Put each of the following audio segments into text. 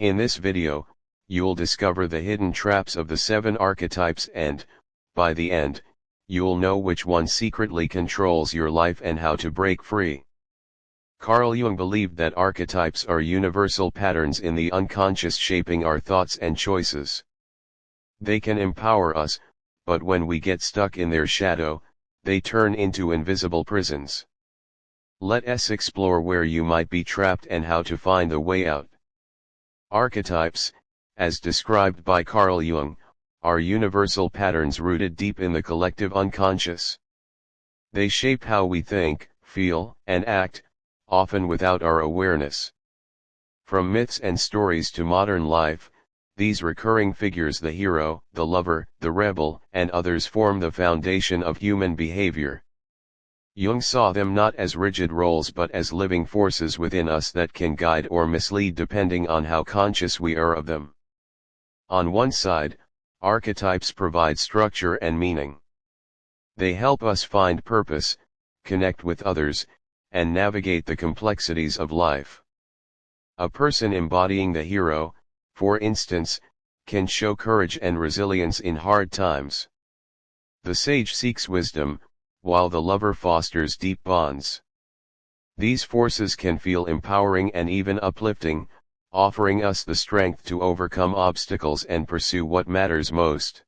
In this video, you'll discover the hidden traps of the 7 archetypes and, by the end, you'll know which one secretly controls your life and how to break free. Carl Jung believed that archetypes are universal patterns in the unconscious shaping our thoughts and choices. They can empower us, but when we get stuck in their shadow, they turn into invisible prisons. Let us explore where you might be trapped and how to find the way out. Archetypes, as described by Carl Jung, are universal patterns rooted deep in the collective unconscious. They shape how we think, feel, and act, often without our awareness. From myths and stories to modern life, these recurring figures, the hero, the lover, the rebel, and others, form the foundation of human behavior. Jung saw them not as rigid roles but as living forces within us that can guide or mislead depending on how conscious we are of them. On one side, archetypes provide structure and meaning. They help us find purpose, connect with others, and navigate the complexities of life. A person embodying the hero, for instance, can show courage and resilience in hard times. The sage seeks wisdom, while the lover fosters deep bonds. These forces can feel empowering and even uplifting, offering us the strength to overcome obstacles and pursue what matters most.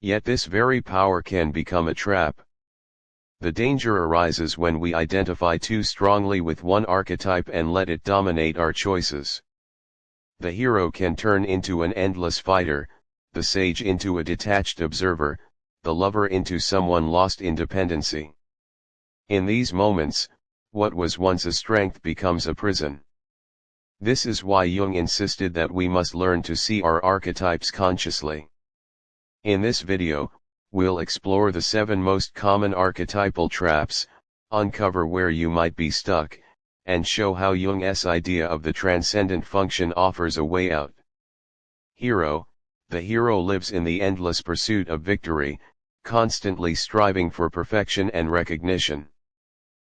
Yet this very power can become a trap. The danger arises when we identify too strongly with one archetype and let it dominate our choices. The hero can turn into an endless fighter, the sage into a detached observer, the lover into someone lost in dependency. In these moments, what was once a strength becomes a prison. This is why Jung insisted that we must learn to see our archetypes consciously. In this video, we'll explore the 7 most common archetypal traps, uncover where you might be stuck, and show how Jung's idea of the transcendent function offers a way out. Hero. The hero lives in the endless pursuit of victory, constantly striving for perfection and recognition.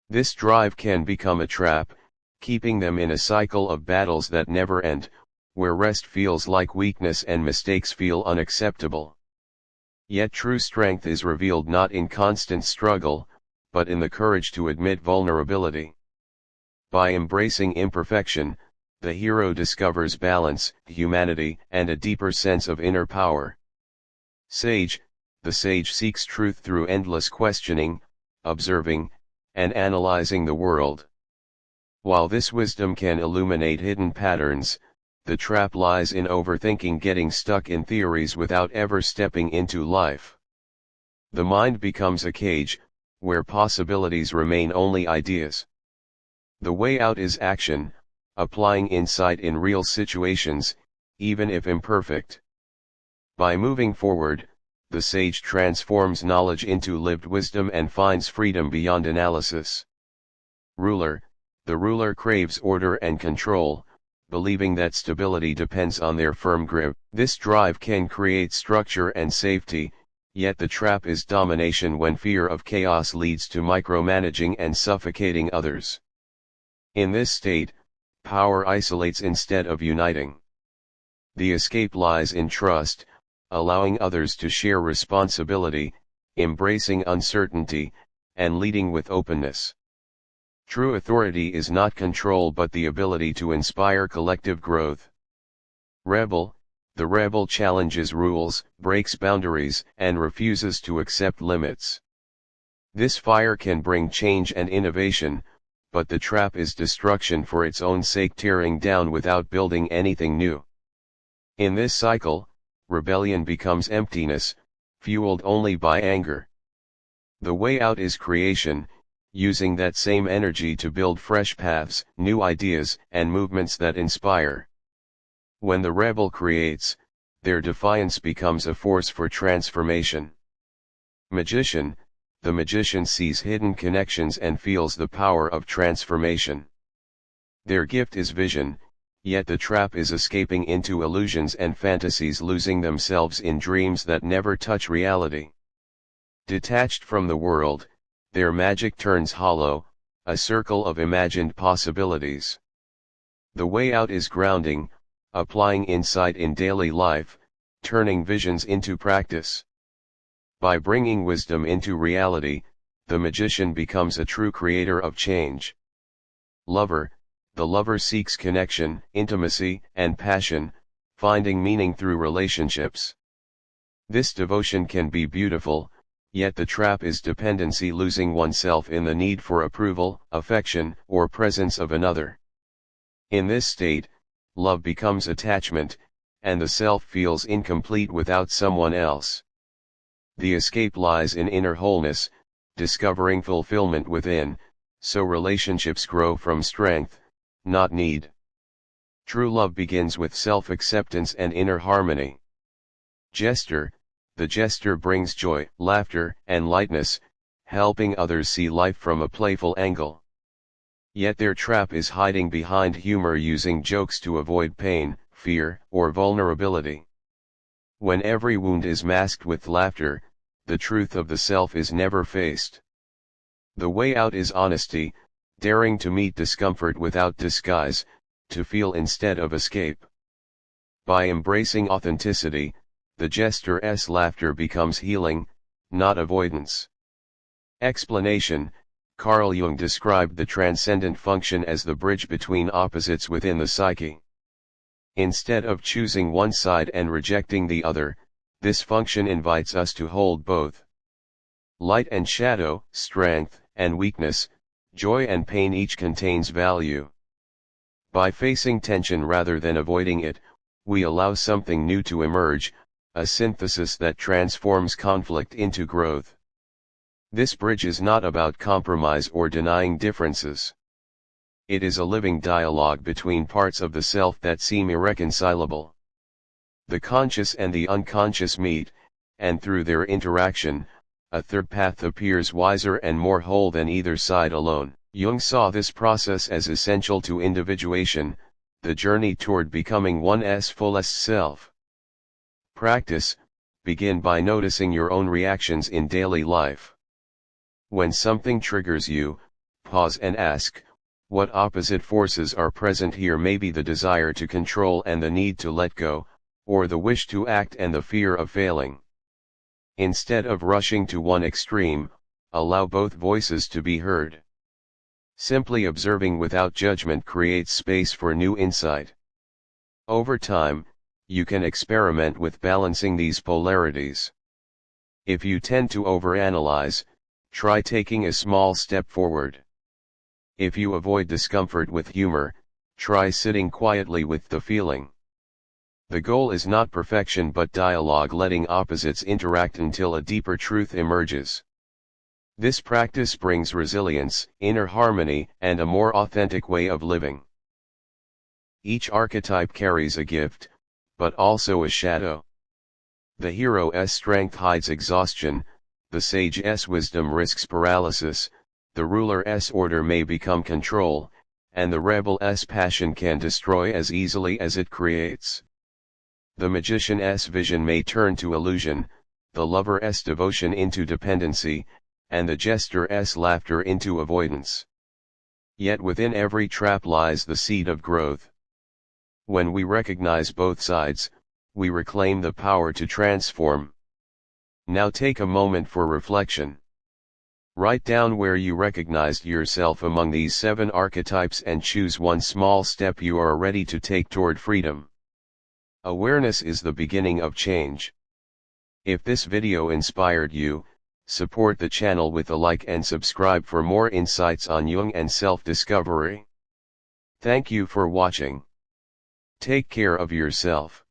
This drive can become a trap, keeping them in a cycle of battles that never end, where rest feels like weakness and mistakes feel unacceptable. Yet true strength is revealed not in constant struggle, but in the courage to admit vulnerability. By embracing imperfection, the hero discovers balance, humanity, and a deeper sense of inner power. Sage. The sage seeks truth through endless questioning, observing, and analyzing the world. While this wisdom can illuminate hidden patterns, the trap lies in overthinking, getting stuck in theories without ever stepping into life. The mind becomes a cage, where possibilities remain only ideas. The way out is action, applying insight in real situations, even if imperfect. By moving forward, the sage transforms knowledge into lived wisdom and finds freedom beyond analysis. Ruler. The ruler craves order and control, believing that stability depends on their firm grip. This drive can create structure and safety, yet the trap is domination when fear of chaos leads to micromanaging and suffocating others. In this state, power isolates instead of uniting. The escape lies in trust, allowing others to share responsibility, embracing uncertainty, and leading with openness. True authority is not control but the ability to inspire collective growth. Rebel. The rebel challenges rules, breaks boundaries, and refuses to accept limits. This fire can bring change and innovation, but the trap is destruction for its own sake, tearing down without building anything new. In this cycle, rebellion becomes emptiness, fueled only by anger. The way out is creation, using that same energy to build fresh paths, new ideas, and movements that inspire. When the rebel creates, their defiance becomes a force for transformation. Magician. The magician sees hidden connections and feels the power of transformation. Their gift is vision, yet the trap is escaping into illusions and fantasies, losing themselves in dreams that never touch reality. Detached from the world, their magic turns hollow, a circle of imagined possibilities. The way out is grounding, applying insight in daily life, turning visions into practice. By bringing wisdom into reality, the magician becomes a true creator of change. Lover, the lover seeks connection, intimacy, and passion, finding meaning through relationships. This devotion can be beautiful, yet the trap is dependency, losing oneself in the need for approval, affection, or presence of another. In this state, love becomes attachment, and the self feels incomplete without someone else. The escape lies in inner wholeness, discovering fulfillment within, so relationships grow from strength, not need. True love begins with self-acceptance and inner harmony. Jester, the jester brings joy, laughter, and lightness, helping others see life from a playful angle. Yet their trap is hiding behind humor, using jokes to avoid pain, fear, or vulnerability. When every wound is masked with laughter, the truth of the self is never faced. The way out is honesty, daring to meet discomfort without disguise, to feel instead of escape. By embracing authenticity, the jester's laughter becomes healing, not avoidance. Explanation: Carl Jung described the transcendent function as the bridge between opposites within the psyche. Instead of choosing one side and rejecting the other, this function invites us to hold both. Light and shadow, strength and weakness, joy and pain, each contains value. By facing tension rather than avoiding it, we allow something new to emerge, a synthesis that transforms conflict into growth. This bridge is not about compromise or denying differences. It is a living dialogue between parts of the self that seem irreconcilable. The conscious and the unconscious meet, and through their interaction, a third path appears, wiser and more whole than either side alone. Jung saw this process as essential to individuation, the journey toward becoming one's fullest self. Practice: begin by noticing your own reactions in daily life. When something triggers you, pause and ask, what opposite forces are present here? Maybe the desire to control and the need to let go, or the wish to act and the fear of failing. Instead of rushing to one extreme, allow both voices to be heard. Simply observing without judgment creates space for new insight. Over time, you can experiment with balancing these polarities. If you tend to overanalyze, try taking a small step forward. If you avoid discomfort with humor, try sitting quietly with the feeling. The goal is not perfection but dialogue, letting opposites interact until a deeper truth emerges. This practice brings resilience, inner harmony, and a more authentic way of living. Each archetype carries a gift, but also a shadow. The hero's strength hides exhaustion, the sage's wisdom risks paralysis, the ruler's order may become control, and the rebel's passion can destroy as easily as it creates. The magician's vision may turn to illusion, the lover's devotion into dependency, and the jester's laughter into avoidance. Yet within every trap lies the seed of growth. When we recognize both sides, we reclaim the power to transform. Now take a moment for reflection. Write down where you recognized yourself among these 7 archetypes and choose one small step you are ready to take toward freedom. Awareness is the beginning of change. If this video inspired you, support the channel with a like and subscribe for more insights on Jung and self-discovery. Thank you for watching. Take care of yourself.